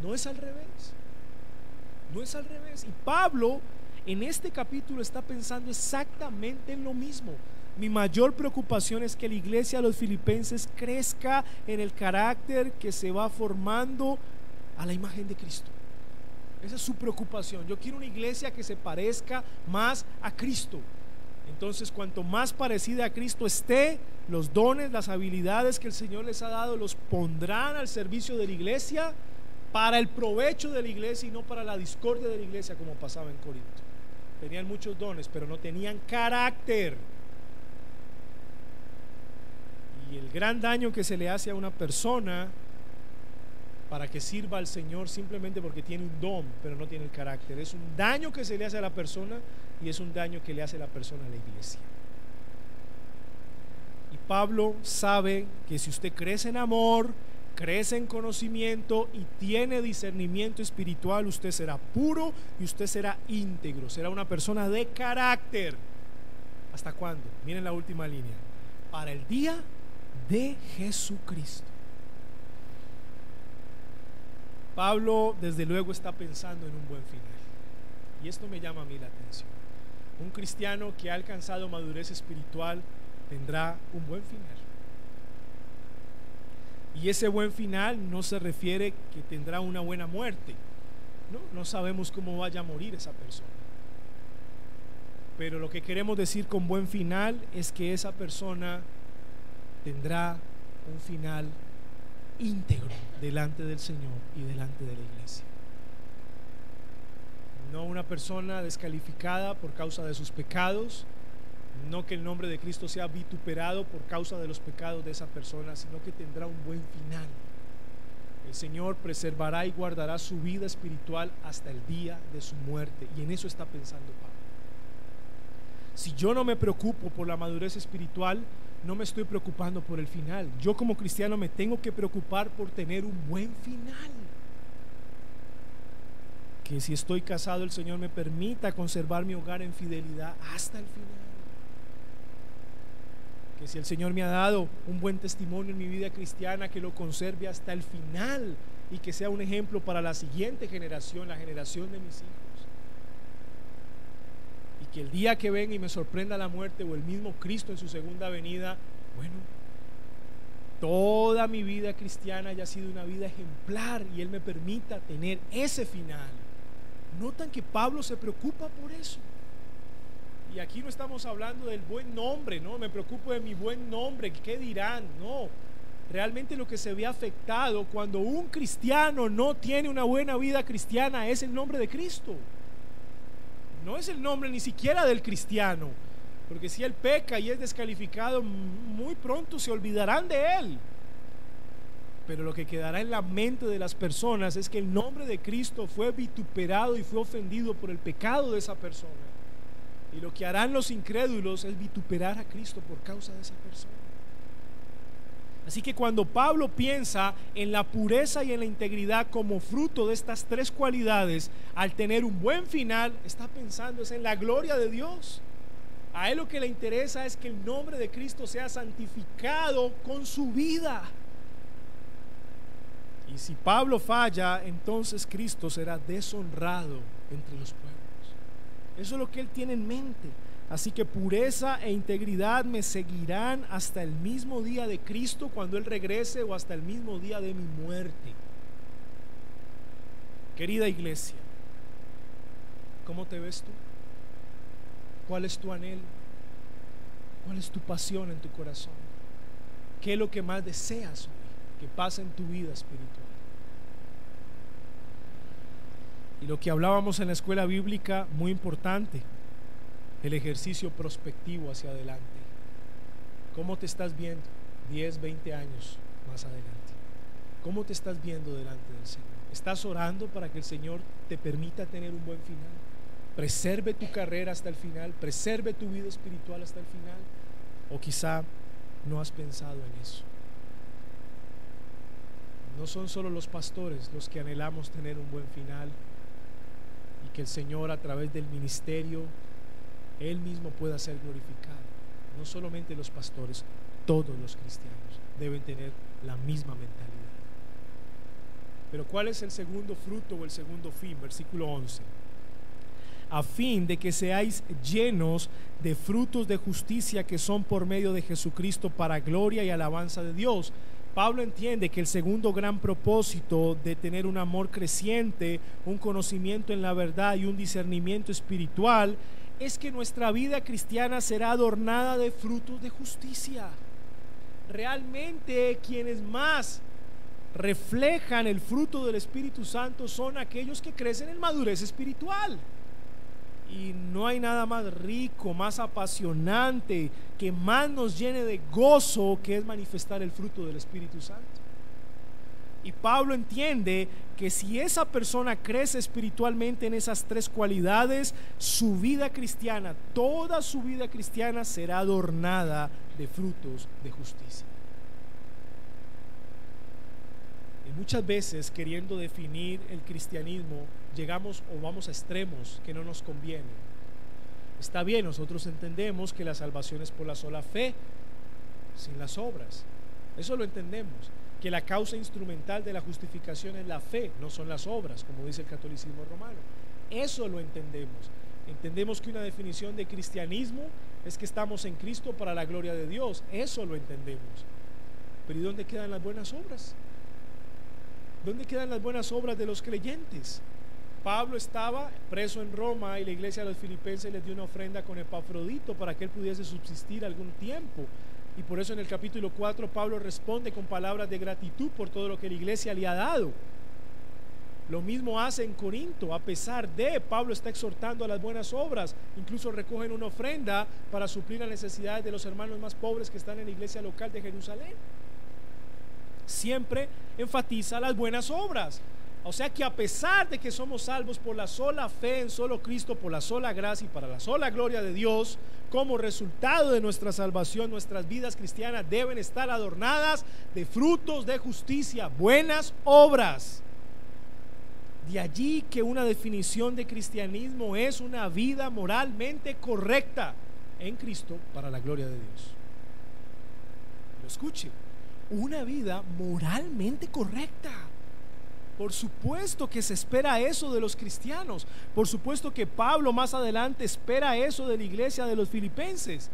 No es al revés. No es al revés. Y Pablo en este capítulo está pensando exactamente en lo mismo. Mi mayor preocupación es que la iglesia de los filipenses crezca en el carácter que se va formando a la imagen de Cristo. Esa es su preocupación. Yo quiero una iglesia que se parezca más a Cristo. Entonces, cuanto más parecida a Cristo esté, los dones, las habilidades que el Señor les ha dado, los pondrán al servicio de la iglesia para el provecho de la iglesia y no para la discordia de la iglesia, como pasaba en Corinto. Tenían muchos dones, pero no tenían carácter. Y el gran daño que se le hace a una persona para que sirva al Señor simplemente porque tiene un don, pero no tiene el carácter, es un daño que se le hace a la persona y es un daño que le hace la persona a la iglesia. Y Pablo sabe que si usted crece en amor, crece en conocimiento y tiene discernimiento espiritual, usted será puro y usted será íntegro, será una persona de carácter. ¿Hasta cuándo? Miren la última línea: para el día de Jesucristo. Pablo desde luego está pensando en un buen final, y esto me llama a mí la atención. Un cristiano que ha alcanzado madurez espiritual tendrá un buen final. Y ese buen final no se refiere que tendrá una buena muerte. No sabemos cómo vaya a morir esa persona. Pero lo que queremos decir con buen final es que esa persona tendrá un final íntegro delante del Señor y delante de la iglesia. No una persona descalificada por causa de sus pecados, no que el nombre de Cristo sea vituperado por causa de los pecados de esa persona, sino que tendrá un buen final. El Señor preservará y guardará su vida espiritual hasta el día de su muerte, y en eso está pensando Pablo. Si yo no me preocupo por la madurez espiritual, no me estoy preocupando por el final. Yo como cristiano me tengo que preocupar por tener un buen final. Que si estoy casado, el Señor me permita conservar mi hogar en fidelidad hasta el final. Que si el Señor me ha dado un buen testimonio en mi vida cristiana, que lo conserve hasta el final y que sea un ejemplo para la siguiente generación, la generación de mis hijos. Y que el día que venga y me sorprenda la muerte o el mismo Cristo en su segunda venida, bueno, toda mi vida cristiana haya sido una vida ejemplar y Él me permita tener ese final. Notan que Pablo se preocupa por eso. Y aquí no estamos hablando del buen nombre, no me preocupo de mi buen nombre, ¿qué dirán? No, realmente lo que se ve afectado cuando un cristiano no tiene una buena vida cristiana es el nombre de Cristo. No es el nombre ni siquiera del cristiano, porque si él peca y es descalificado, muy pronto se olvidarán de él. Pero lo que quedará en la mente de las personas es que el nombre de Cristo fue vituperado y fue ofendido por el pecado de esa persona. Y lo que harán los incrédulos es vituperar a Cristo por causa de esa persona. Así que cuando Pablo piensa en la pureza y en la integridad como fruto de estas tres cualidades, al tener un buen final, está pensando en la gloria de Dios. A él lo que le interesa es que el nombre de Cristo sea santificado con su vida. Y si Pablo falla, entonces Cristo será deshonrado entre los pueblos. Eso es lo que él tiene en mente. Así que pureza e integridad me seguirán hasta el mismo día de Cristo cuando Él regrese, o hasta el mismo día de mi muerte. Querida iglesia, ¿cómo te ves tú? ¿Cuál es tu anhelo? ¿Cuál es tu pasión en tu corazón? ¿Qué es lo que más deseas hoy que pase en tu vida espiritual? Y lo que hablábamos en la escuela bíblica, muy importante, el ejercicio prospectivo hacia adelante. ¿Cómo te estás viendo 10, 20 años más adelante? ¿Cómo te estás viendo delante del Señor? ¿Estás orando para que el Señor te permita tener un buen final? Preserve tu carrera hasta el final, preserve tu vida espiritual hasta el final. O quizá no has pensado en eso. No son solo los pastores los que anhelamos tener un buen final, y que el Señor, a través del ministerio, Él mismo pueda ser glorificado. No solamente los pastores, todos los cristianos deben tener la misma mentalidad. Pero ¿cuál es el segundo fruto o el segundo fin? Versículo 11: a fin de que seáis llenos de frutos de justicia que son por medio de Jesucristo, para gloria y alabanza de Dios. Pablo entiende que el segundo gran propósito de tener un amor creciente, un conocimiento en la verdad y un discernimiento espiritual es que nuestra vida cristiana será adornada de frutos de justicia. Realmente quienes más reflejan el fruto del Espíritu Santo son aquellos que crecen en madurez espiritual. Y no hay nada más rico, más apasionante, que más nos llene de gozo, que es manifestar el fruto del Espíritu Santo. Y Pablo entiende que si esa persona crece espiritualmente en esas tres cualidades, su vida cristiana, toda su vida cristiana, será adornada de frutos de justicia. Y muchas veces, queriendo definir el cristianismo, llegamos o vamos a extremos que no nos convienen. Está bien, nosotros entendemos que la salvación es por la sola fe, sin las obras. Eso lo entendemos. Que la causa instrumental de la justificación es la fe, no son las obras, como dice el catolicismo romano. Eso lo entendemos. Entendemos que una definición de cristianismo es que estamos en Cristo para la gloria de Dios. Eso lo entendemos. Pero ¿y dónde quedan las buenas obras? ¿Dónde quedan las buenas obras de los creyentes? Pablo estaba preso en Roma y la iglesia de los filipenses les dio una ofrenda con Epafrodito para que él pudiese subsistir algún tiempo. Y por eso en el capítulo 4 Pablo responde con palabras de gratitud por todo lo que la iglesia le ha dado. Lo mismo hace en Corinto. A pesar de, Pablo está exhortando a las buenas obras. Incluso recogen una ofrenda para suplir las necesidades de los hermanos más pobres que están en la iglesia local de Jerusalén. Siempre enfatiza las buenas obras. O sea que a pesar de que somos salvos por la sola fe en solo Cristo, por la sola gracia y para la sola gloria de Dios, como resultado de nuestra salvación, nuestras vidas cristianas deben estar adornadas de frutos de justicia, buenas obras. De allí que una definición de cristianismo es una vida moralmente correcta en Cristo para la gloria de Dios. Lo escuche, una vida moralmente correcta. Por supuesto que se espera eso de los cristianos. Por supuesto que Pablo más adelante espera eso de la iglesia de los filipenses.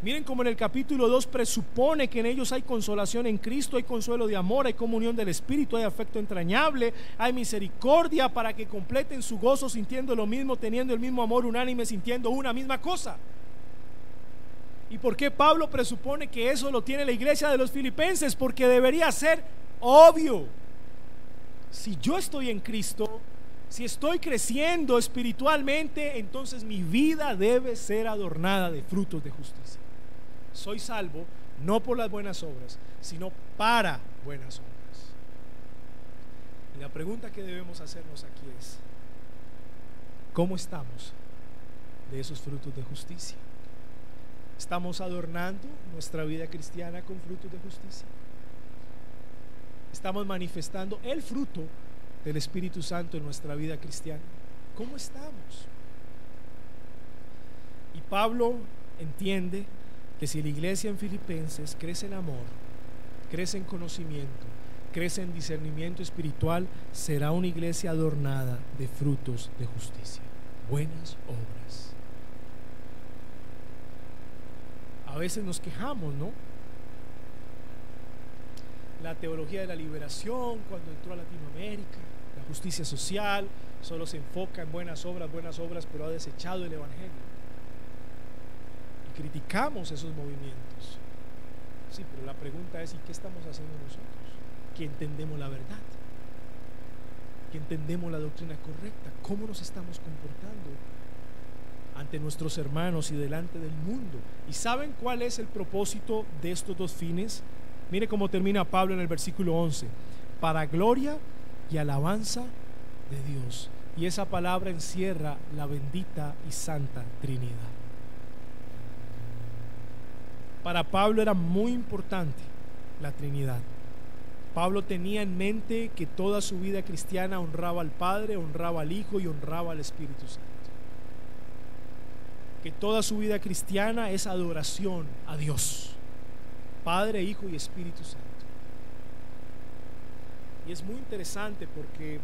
Miren cómo en el capítulo 2 presupone que en ellos hay consolación en Cristo, hay consuelo de amor, hay comunión del Espíritu, hay afecto entrañable, hay misericordia para que completen su gozo sintiendo lo mismo, teniendo el mismo amor unánime, sintiendo una misma cosa. ¿Y por qué Pablo presupone que eso lo tiene la iglesia de los filipenses? Porque debería ser obvio. Si yo estoy en Cristo, si estoy creciendo espiritualmente, entonces mi vida debe ser adornada de frutos de justicia. Soy salvo no por las buenas obras, sino para buenas obras. Y la pregunta que debemos hacernos aquí es: ¿cómo estamos de esos frutos de justicia? ¿Estamos adornando nuestra vida cristiana con frutos de justicia? ¿Estamos manifestando el fruto del Espíritu Santo en nuestra vida cristiana? ¿Cómo estamos? Y Pablo entiende que si la iglesia en Filipenses crece en amor, crece en conocimiento, crece en discernimiento espiritual, será una iglesia adornada de frutos de justicia, buenas obras. A veces nos quejamos, ¿no? La teología de la liberación, cuando entró a Latinoamérica, la justicia social, solo se enfoca en buenas obras, pero ha desechado el evangelio. Y criticamos esos movimientos. Sí, pero la pregunta es: ¿y qué estamos haciendo nosotros? Que entendemos la verdad, que entendemos la doctrina correcta, cómo nos estamos comportando ante nuestros hermanos y delante del mundo. ¿Y saben cuál es el propósito de estos dos fines? Mire cómo termina Pablo en el versículo 11: para gloria y alabanza de Dios. Y esa palabra encierra la bendita y santa Trinidad. Para Pablo era muy importante la Trinidad. Pablo tenía en mente que toda su vida cristiana honraba al Padre, honraba al Hijo y honraba al Espíritu Santo. Que toda su vida cristiana es adoración a Dios, Padre, Hijo y Espíritu Santo. Y es muy interesante porque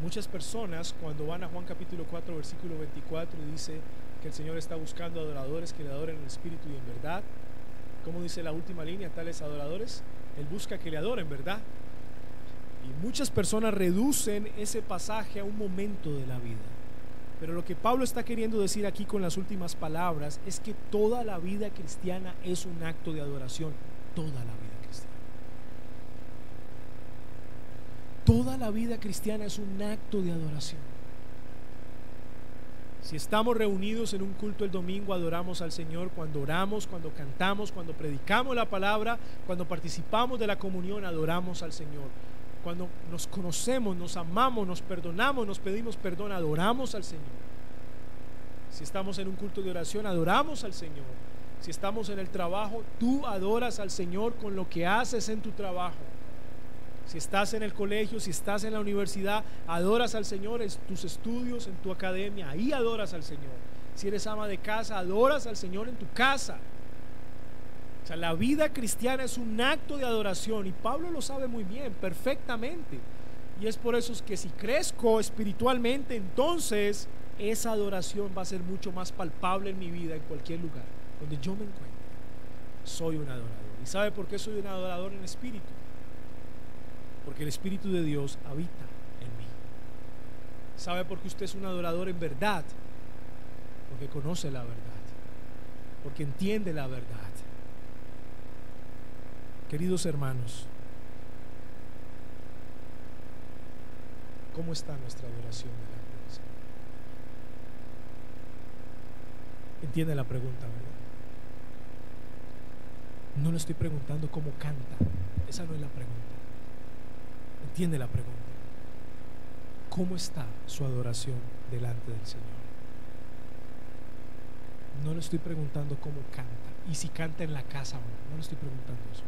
muchas personas, cuando van a Juan capítulo 4 versículo 24, dice que el Señor está buscando adoradores que le adoren en espíritu y en verdad. Como dice la última línea, tales adoradores Él busca que le adoren, ¿verdad? Y muchas personas reducen ese pasaje a un momento de la vida. Pero lo que Pablo está queriendo decir aquí con las últimas palabras es que toda la vida cristiana es un acto de adoración. Toda la vida cristiana. Toda la vida cristiana es un acto de adoración. Si estamos reunidos en un culto el domingo, adoramos al Señor. Cuando oramos, cuando cantamos, cuando predicamos la palabra, cuando participamos de la comunión, adoramos al Señor. Cuando nos conocemos, nos amamos, nos perdonamos, nos pedimos perdón, adoramos al Señor. Si estamos en un culto de oración, adoramos al Señor. Si estamos en el trabajo, tú adoras al Señor con lo que haces en tu trabajo. Si estás en el colegio, si estás en la universidad, adoras al Señor en tus estudios, en tu academia, ahí adoras al Señor. Si eres ama de casa, adoras al Señor en tu casa. O sea, la vida cristiana es un acto de adoración, y Pablo lo sabe muy bien, perfectamente. Y es por eso que si crezco espiritualmente, entonces esa adoración va a ser mucho más palpable en mi vida, en cualquier lugar donde yo me encuentre. Soy un adorador. ¿Y sabe por qué soy un adorador en espíritu? Porque el Espíritu de Dios habita en mí. ¿Sabe por qué usted es un adorador en verdad? Porque conoce la verdad, porque entiende la verdad. Queridos hermanos, ¿cómo está nuestra adoración delante del Señor? Entiende la pregunta, ¿verdad? No le estoy preguntando cómo canta, esa no es la pregunta. Entiende la pregunta. ¿Cómo está su adoración delante del Señor? No le estoy preguntando cómo canta y si canta en la casa o no. No le estoy preguntando eso.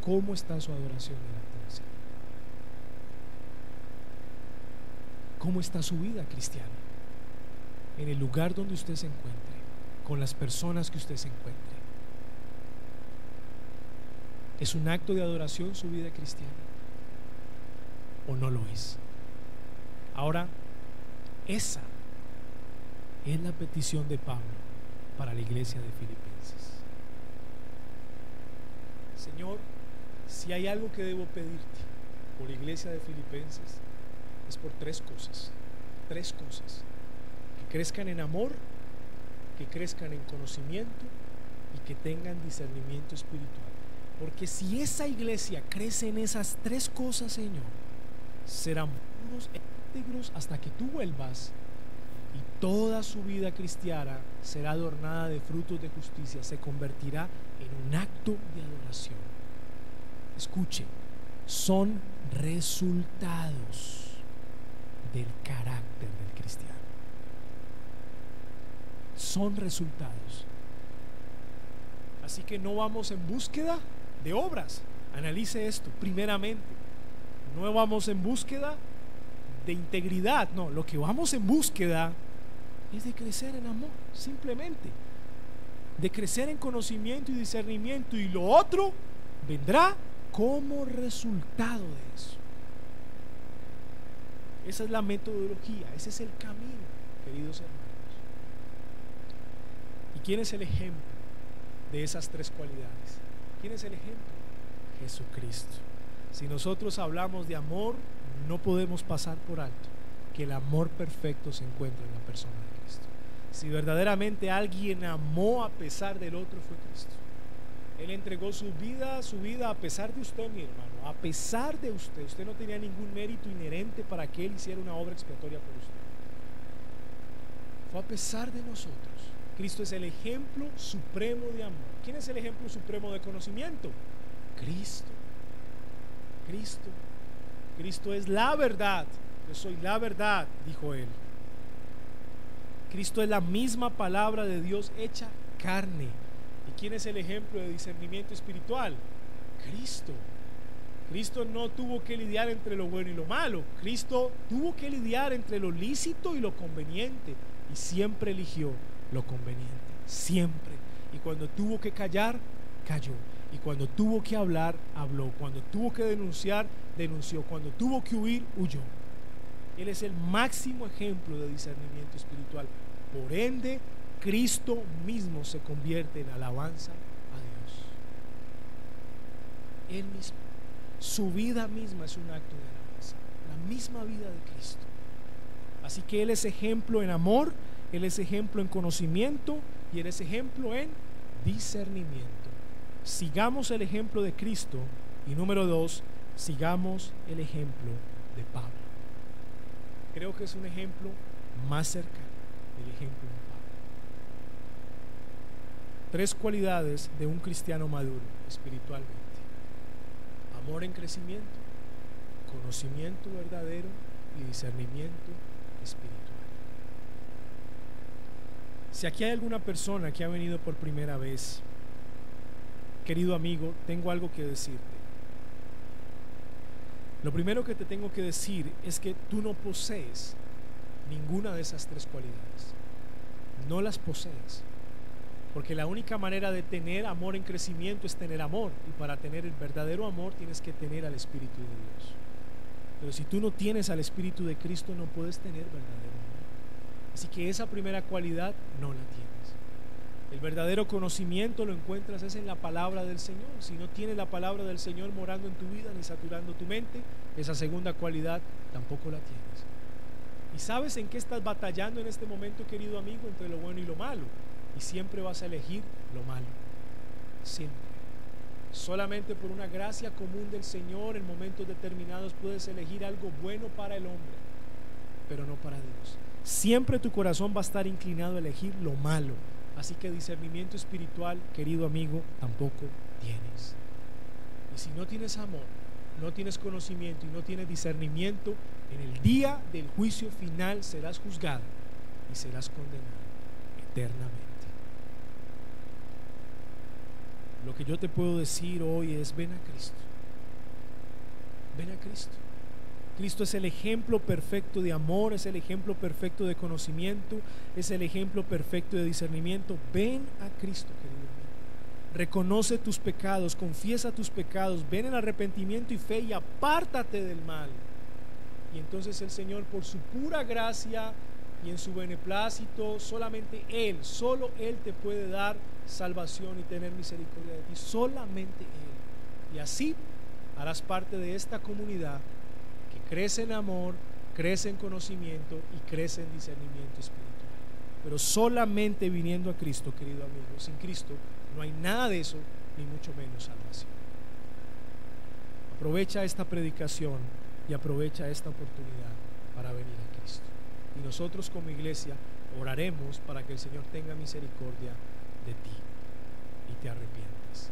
¿Cómo está su adoración delante del Señor? ¿Cómo está su vida cristiana? En el lugar donde usted se encuentre, con las personas que usted se encuentre. ¿Es un acto de adoración su vida cristiana? ¿O no lo es? Ahora, esa es la petición de Pablo para la iglesia de Filipenses. Señor, si hay algo que debo pedirte por la iglesia de Filipenses, es por tres cosas. Tres cosas: que crezcan en amor, que crezcan en conocimiento y que tengan discernimiento espiritual. Porque si esa iglesia crece en esas tres cosas, Señor, serán puros e íntegros hasta que tú vuelvas, y toda su vida cristiana será adornada de frutos de justicia, se convertirá en un acto de adoración. Escuche, son resultados del carácter del cristiano. Son resultados. Así que no vamos en búsqueda de obras. Analice esto primeramente. No vamos en búsqueda de integridad, no, lo que vamos en búsqueda es de crecer en amor, simplemente, de crecer en conocimiento y discernimiento, y lo otro vendrá como resultado de eso. Esa es la metodología, ese es el camino, queridos hermanos. ¿Y quién es el ejemplo de esas tres cualidades? ¿Quién es el ejemplo? Jesucristo. Si nosotros hablamos de amor, no podemos pasar por alto que el amor perfecto se encuentra en la persona de Cristo. Si verdaderamente alguien amó a pesar del otro, fue Cristo. Él entregó su vida a pesar de usted, mi hermano, a pesar de usted. Usted no tenía ningún mérito inherente para que Él hiciera una obra expiatoria por usted. Fue a pesar de nosotros. Cristo es el ejemplo supremo de amor. ¿Quién es el ejemplo supremo de conocimiento? Cristo. Cristo. Cristo es la verdad. Yo soy la verdad, dijo Él. Cristo es la misma palabra de Dios hecha carne. ¿Y quién es el ejemplo de discernimiento espiritual? Cristo. Cristo no tuvo que lidiar entre lo bueno y lo malo. Cristo tuvo que lidiar entre lo lícito y lo conveniente, y siempre eligió lo conveniente, siempre. Y cuando tuvo que callar, calló. Y cuando tuvo que hablar, habló. Cuando tuvo que denunciar, denunció. Cuando tuvo que huir, huyó. Él es el máximo ejemplo de discernimiento espiritual. Por ende, Cristo mismo se convierte en alabanza a Dios. Él mismo, su vida misma es un acto de alabanza, la misma vida de Cristo. Así que Él es ejemplo en amor, Él es ejemplo en conocimiento, y Él es ejemplo en discernimiento. Sigamos el ejemplo de Cristo. Y número 2, sigamos el ejemplo de Pablo. Creo que es un ejemplo más cercano del ejemplo de Pablo. 3 cualidades de un cristiano maduro espiritualmente: amor en crecimiento, conocimiento verdadero y discernimiento espiritual. Si aquí hay alguna persona que ha venido por primera vez querido amigo, tengo algo que decirte. Lo primero que te tengo que decir es que tú no posees ninguna de esas tres cualidades. No las posees. Porque la única manera de tener amor en crecimiento es tener amor. Y para tener el verdadero amor tienes que tener al Espíritu de Dios. Pero si tú no tienes al Espíritu de Cristo, no puedes tener verdadero amor. Así que esa primera cualidad no la tienes. El verdadero conocimiento lo encuentras es en la palabra del Señor. Si no tienes la palabra del Señor morando en tu vida ni saturando tu mente, esa segunda cualidad tampoco la tienes. ¿Y sabes en qué estás batallando en este momento, querido amigo? Entre lo bueno y lo malo. Y siempre vas a elegir lo malo. Siempre. Solamente por una gracia común del Señor en momentos determinados puedes elegir algo bueno para el hombre, pero no para Dios. Siempre tu corazón va a estar inclinado a elegir lo malo. Así que discernimiento espiritual, querido amigo, tampoco tienes. Y si no tienes amor, no tienes conocimiento y no tienes discernimiento, en el día del juicio final serás juzgado y serás condenado eternamente. Lo que yo te puedo decir hoy es: ven a Cristo. Ven a Cristo. Cristo es el ejemplo perfecto de amor, es el ejemplo perfecto de conocimiento, es el ejemplo perfecto de discernimiento. Ven a Cristo, querido amigo. Reconoce tus pecados, confiesa tus pecados, ven en arrepentimiento y fe y apártate del mal. Y entonces el Señor, por su pura gracia y en su beneplácito, solamente Él, solo Él te puede dar salvación y tener misericordia de ti, solamente Él. Y así harás parte de esta comunidad que crece en amor, crece en conocimiento y crece en discernimiento espiritual. Pero solamente viniendo a Cristo, querido amigo. Sin Cristo no hay nada de eso, ni mucho menos salvación. Aprovecha esta predicación y aprovecha esta oportunidad para venir a Cristo. Y nosotros como iglesia oraremos para que el Señor tenga misericordia de ti y te arrepientas.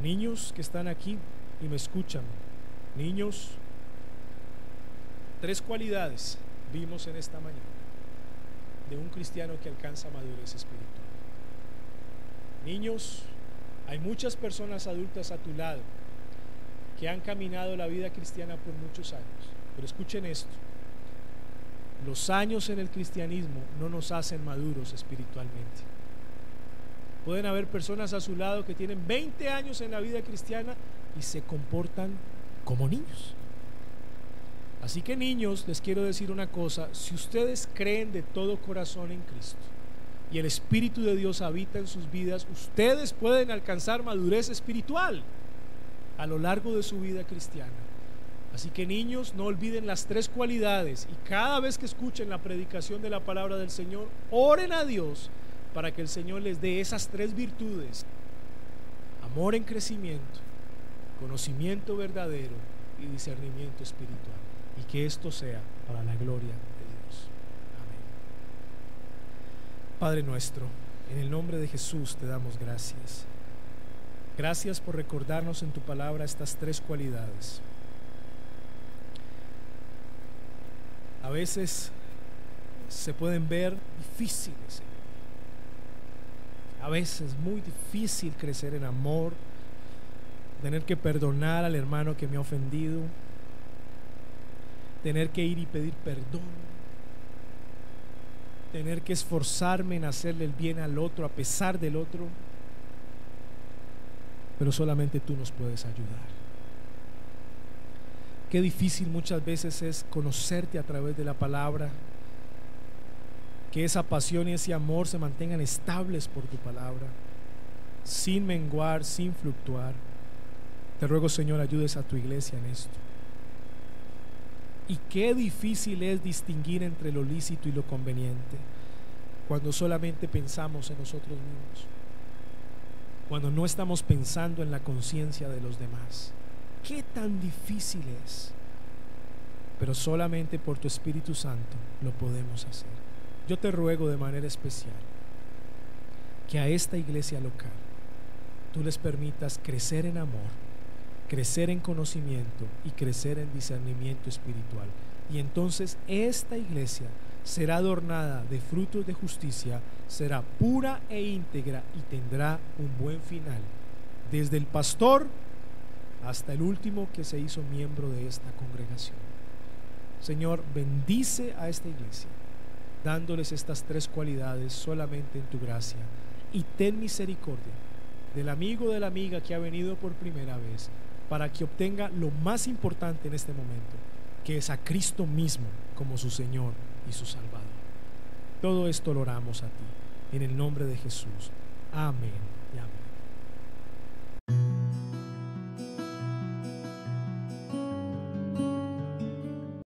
Niños que están aquí y me escuchan, niños, 3 cualidades vimos en esta mañana de un cristiano que alcanza madurez espiritual. Niños, hay muchas personas adultas a tu lado que han caminado la vida cristiana por muchos años, pero escuchen esto: los años en el cristianismo no nos hacen maduros espiritualmente. Pueden haber personas a su lado que tienen 20 años en la vida cristiana y se comportan como niños. Así que, niños, les quiero decir una cosa: si ustedes creen de todo corazón en Cristo y el Espíritu de Dios habita en sus vidas, ustedes pueden alcanzar madurez espiritual a lo largo de su vida cristiana. Así que, niños, no olviden las 3 cualidades y cada vez que escuchen la predicación de la palabra del Señor, oren a Dios para que el Señor les dé esas 3 virtudes: amor en crecimiento, conocimiento verdadero y discernimiento espiritual. Y que esto sea para la gloria de Dios. Amén. Padre nuestro, en el nombre de Jesús te damos gracias. Gracias por recordarnos en tu palabra estas 3 cualidades. A veces se pueden ver difíciles, Señor. A veces muy difícil crecer en amor, tener que perdonar al hermano que me ha ofendido, tener que ir y pedir perdón, tener que esforzarme en hacerle el bien al otro a pesar del otro. Pero solamente tú nos puedes ayudar. Qué difícil muchas veces es conocerte a través de la palabra, que esa pasión y ese amor se mantengan estables por tu palabra, sin menguar, sin fluctuar. Te ruego, Señor, ayudes a tu iglesia en esto. Y qué difícil es distinguir entre lo lícito y lo conveniente cuando solamente pensamos en nosotros mismos, cuando no estamos pensando en la conciencia de los demás. Qué tan difícil es, pero solamente por tu Espíritu Santo lo podemos hacer. Yo te ruego de manera especial que a esta iglesia local tú les permitas crecer en amor, crecer en conocimiento y crecer en discernimiento espiritual. Y entonces esta iglesia será adornada de frutos de justicia, será pura e íntegra y tendrá un buen final desde el pastor hasta el último que se hizo miembro de esta congregación. Señor, bendice a esta iglesia, dándoles estas tres cualidades solamente en tu gracia, y ten misericordia del amigo o de la amiga que ha venido por primera vez, para que obtenga lo más importante en este momento, que es a Cristo mismo como su Señor y su Salvador. Todo esto lo oramos a ti, en el nombre de Jesús. Amén.